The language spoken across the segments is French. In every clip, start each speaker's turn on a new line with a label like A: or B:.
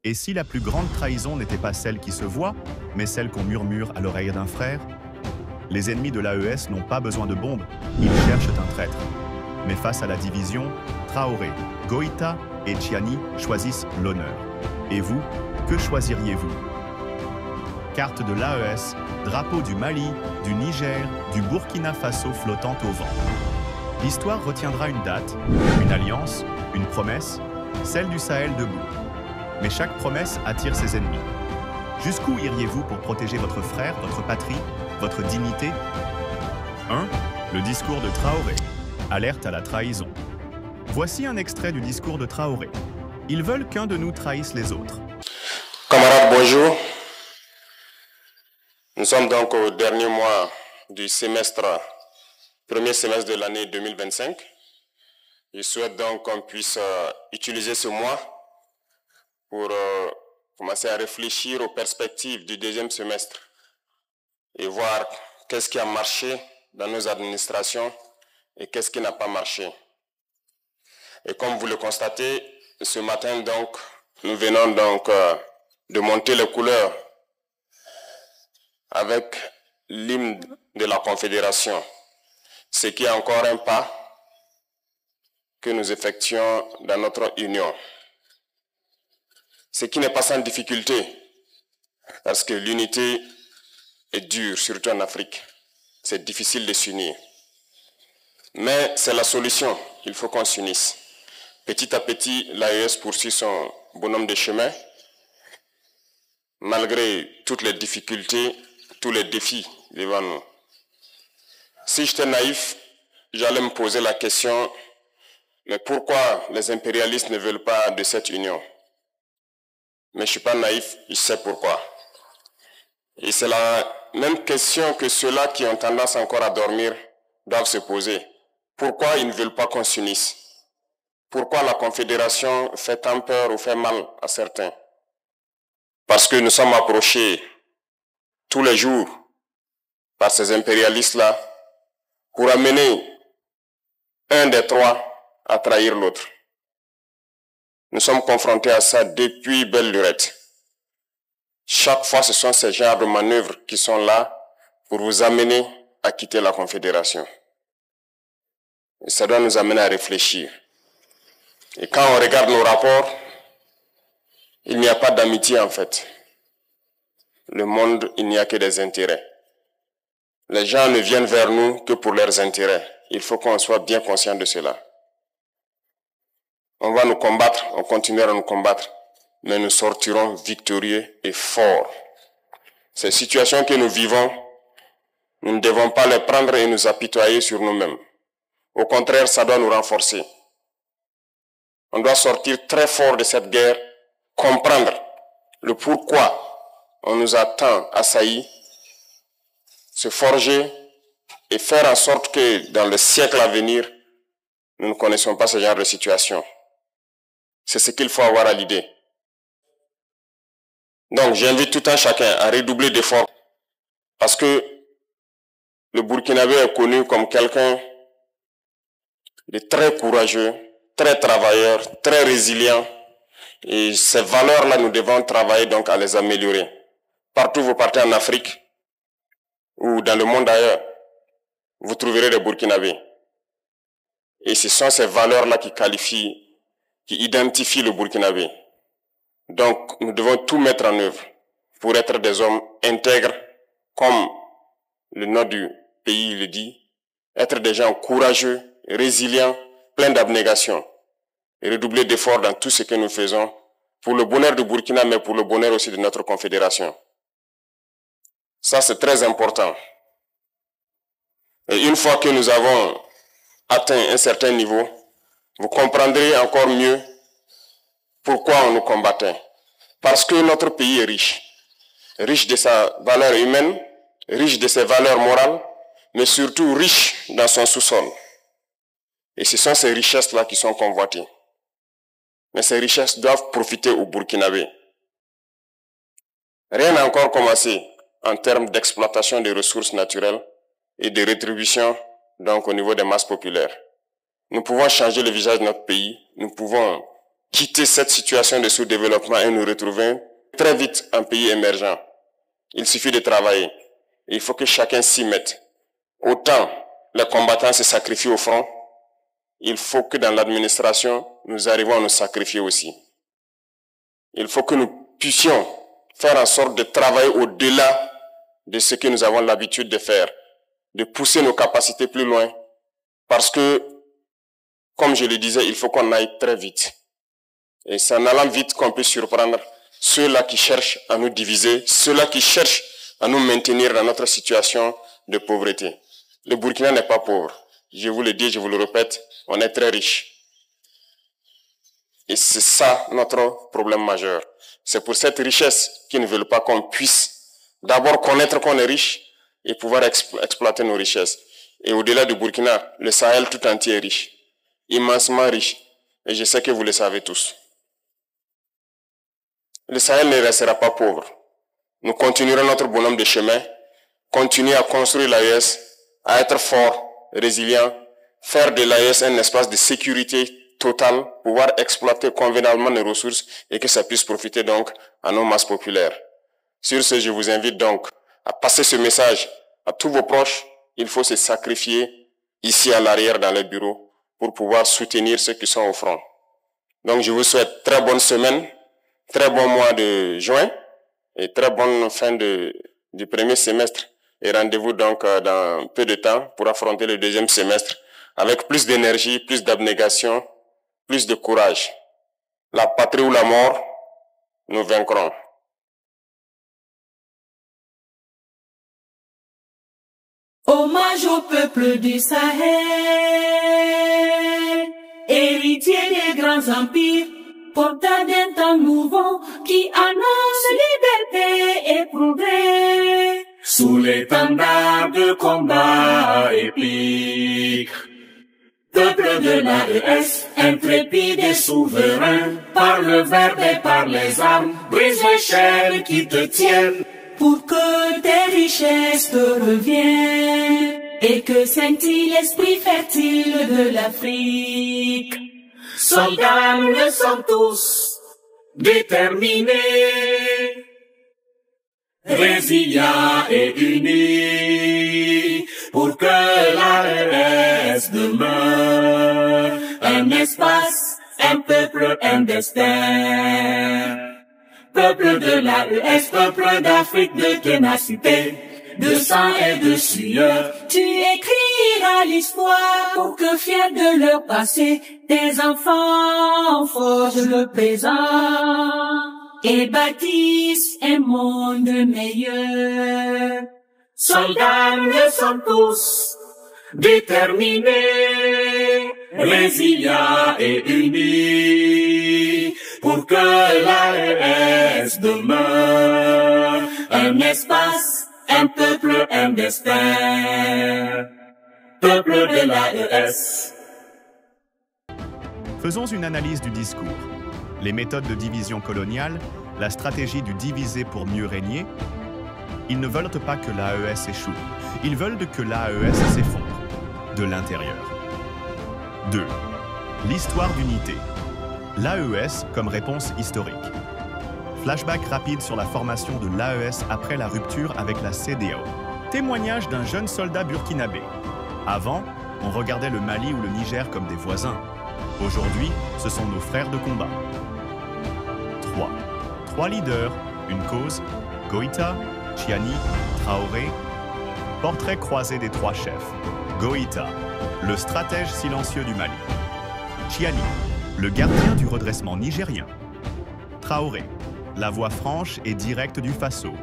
A: Et si la plus grande trahison n'était pas celle qui se voit, mais celle qu'on murmure à l'oreille d'un frère? Les ennemis de l'AES n'ont pas besoin de bombes, ils cherchent un traître. Mais face à la division, Traoré, Goïta et Tchiani choisissent l'honneur. Et vous, que choisiriez-vous? Carte de l'AES, drapeau du Mali, du Niger, du Burkina Faso flottant au vent. L'histoire retiendra une date, une alliance, une promesse, celle du Sahel debout. Mais chaque promesse attire ses ennemis. Jusqu'où iriez-vous pour protéger votre frère, votre patrie, votre dignité? 1. Le discours de Traoré. Alerte à la trahison. Voici un extrait du discours de Traoré. Ils veulent qu'un de nous trahisse les autres.
B: Camarades, bonjour. Nous sommes donc au dernier mois du premier semestre de l'année 2025. Je souhaite donc qu'on puisse utiliser ce mois pour commencer à réfléchir aux perspectives du deuxième semestre et voir qu'est-ce qui a marché dans nos administrations et qu'est-ce qui n'a pas marché. Et comme vous le constatez, ce matin donc, nous venons donc de monter les couleurs avec l'hymne de la Confédération, ce qui est encore un pas que nous effectuons dans notre union. Ce qui n'est pas sans difficulté, parce que l'unité est dure, surtout en Afrique. C'est difficile de s'unir. Mais c'est la solution, il faut qu'on s'unisse. Petit à petit, l'AES poursuit son bonhomme de chemin, malgré toutes les difficultés, tous les défis devant nous. Si j'étais naïf, j'allais me poser la question, mais pourquoi les impérialistes ne veulent pas de cette union? Mais je ne suis pas naïf, je sais pourquoi. Et c'est la même question que ceux-là qui ont tendance encore à dormir doivent se poser. Pourquoi ils ne veulent pas qu'on s'unisse? Pourquoi la Confédération fait tant peur ou fait mal à certains? Parce que nous sommes approchés tous les jours par ces impérialistes-là pour amener un des trois à trahir l'autre. Nous sommes confrontés à ça depuis belle lurette. Chaque fois, ce sont ces genres de manœuvres qui sont là pour vous amener à quitter la Confédération. Et ça doit nous amener à réfléchir. Et quand on regarde nos rapports, il n'y a pas d'amitié en fait. Le monde, il n'y a que des intérêts. Les gens ne viennent vers nous que pour leurs intérêts. Il faut qu'on soit bien conscient de cela. On va nous combattre, on continuera à nous combattre, mais nous sortirons victorieux et forts. Ces situations que nous vivons, nous ne devons pas les prendre et nous apitoyer sur nous-mêmes. Au contraire, ça doit nous renforcer. On doit sortir très fort de cette guerre, comprendre le pourquoi on nous a tant assaillis, se forger et faire en sorte que dans le siècle à venir, nous ne connaissons pas ce genre de situation. C'est ce qu'il faut avoir à l'idée. Donc j'invite tout un chacun à redoubler d'efforts parce que le Burkinabé est connu comme quelqu'un de très courageux, très travailleur, très résilient. Et ces valeurs-là, nous devons travailler donc à les améliorer. Partout où vous partez en Afrique ou dans le monde ailleurs, vous trouverez des Burkinabés. Et ce sont ces valeurs-là qui qualifient, qui identifient le Burkinabé. Donc, nous devons tout mettre en œuvre pour être des hommes intègres, comme le nom du pays le dit, être des gens courageux, résilients, pleins d'abnégation, et redoubler d'efforts dans tout ce que nous faisons pour le bonheur du Burkina, mais pour le bonheur aussi de notre confédération. Ça, c'est très important. Et une fois que nous avons atteint un certain niveau, vous comprendrez encore mieux pourquoi on nous combattait. Parce que notre pays est riche. Riche de sa valeur humaine, riche de ses valeurs morales, mais surtout riche dans son sous-sol. Et ce sont ces richesses-là qui sont convoitées. Mais ces richesses doivent profiter aux Burkinabés. Rien n'a encore commencé en termes d'exploitation des ressources naturelles et de rétribution donc au niveau des masses populaires. Nous pouvons changer le visage de notre pays, nous pouvons quitter cette situation de sous-développement et nous retrouver très vite un pays émergent. Il suffit de travailler. Il faut que chacun s'y mette. Autant les combattants se sacrifient au front, il faut que dans l'administration, nous arrivions à nous sacrifier aussi. Il faut que nous puissions faire en sorte de travailler au-delà de ce que nous avons l'habitude de faire, de pousser nos capacités plus loin, parce que, comme je le disais, il faut qu'on aille très vite. Et c'est en allant vite qu'on peut surprendre ceux-là qui cherchent à nous diviser, ceux-là qui cherchent à nous maintenir dans notre situation de pauvreté. Le Burkina n'est pas pauvre. Je vous le dis, je vous le répète, on est très riche. Et c'est ça notre problème majeur. C'est pour cette richesse qu'ils ne veulent pas qu'on puisse d'abord connaître qu'on est riche et pouvoir exploiter nos richesses. Et au-delà du Burkina, le Sahel tout entier est riche, immensement riche. Et je sais que vous le savez tous. Le Sahel ne restera pas pauvre. Nous continuerons notre bonhomme de chemin, continuer à construire l'AES, à être fort, résilient, faire de l'AES un espace de sécurité totale, pouvoir exploiter convenablement nos ressources et que ça puisse profiter donc à nos masses populaires. Sur ce, je vous invite donc à passer ce message à tous vos proches. Il faut se sacrifier ici à l'arrière dans les bureaux pour pouvoir soutenir ceux qui sont au front. Donc je vous souhaite très bonne semaine, très bon mois de juin et très bonne fin du premier semestre. Et rendez-vous donc dans peu de temps pour affronter le deuxième semestre avec plus d'énergie, plus d'abnégation, plus de courage. La patrie ou la mort, nous vaincrons.
C: Hommage au peuple du Sahel, héritier des grands empires, porteur d'un temps nouveau qui annonce liberté et progrès. Sous l'étendard de combat épique, peuple de l'AES, intrépide et souverain, par le verbe et par les armes, brise les chaînes qui te tiennent, pour que tes richesses te reviennent, et que scintille l'esprit fertile de l'Afrique. Soldats, nous le sommes tous, déterminés, résilients et unis, pour que l'AES demeure un espace, un peuple, un destin. Peuple de l'AES, peuple d'Afrique de ténacité, de sang et de sueur, tu écriras l'histoire pour que fiers de leur passé, tes enfants forgent le présent et bâtissent un monde meilleur. Soldats, nous le sommes tous, déterminés, résilients et unis, pour que l'AES demeure un espace, un peuple, un destin. Peuple de l'AES.
A: Faisons une analyse du discours. Les méthodes de division coloniale, la stratégie du diviser pour mieux régner. Ils ne veulent pas que l'AES échoue. Ils veulent que l'AES s'effondre, de l'intérieur. 2. L'histoire d'unité. L'AES comme réponse historique. Flashback rapide sur la formation de l'AES après la rupture avec la CEDEAO. Témoignage d'un jeune soldat burkinabé. Avant, on regardait le Mali ou le Niger comme des voisins. Aujourd'hui, ce sont nos frères de combat. 3. 3 leaders, une cause, Goïta, Chiani, Traoré. Portrait croisé des 3 chefs. Goïta, le stratège silencieux du Mali. Chiani, le gardien du redressement nigérien. Traoré, la voix franche et directe du Faso.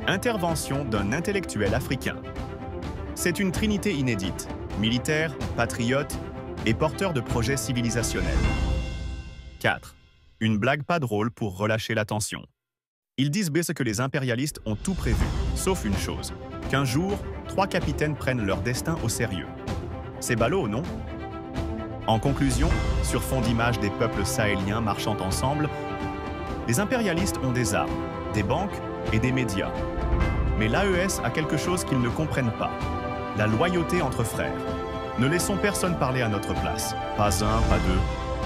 A: Intervention d'un intellectuel africain. C'est une trinité inédite, militaire, patriote et porteur de projets civilisationnels. 4. Une blague pas drôle pour relâcher la tension. Ils disent que les impérialistes ont tout prévu, sauf une chose, qu'un jour, 3 capitaines prennent leur destin au sérieux. C'est ballot, non? En conclusion, sur fond d'image des peuples sahéliens marchant ensemble, les impérialistes ont des armes, des banques et des médias. Mais l'AES a quelque chose qu'ils ne comprennent pas, la loyauté entre frères. Ne laissons personne parler à notre place, pas un, pas deux.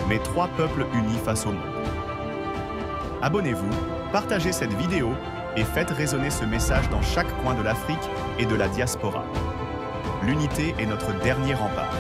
A: mais 3 peuples unis face au monde. Abonnez-vous, partagez cette vidéo et faites résonner ce message dans chaque coin de l'Afrique et de la diaspora. L'unité est notre dernier rempart.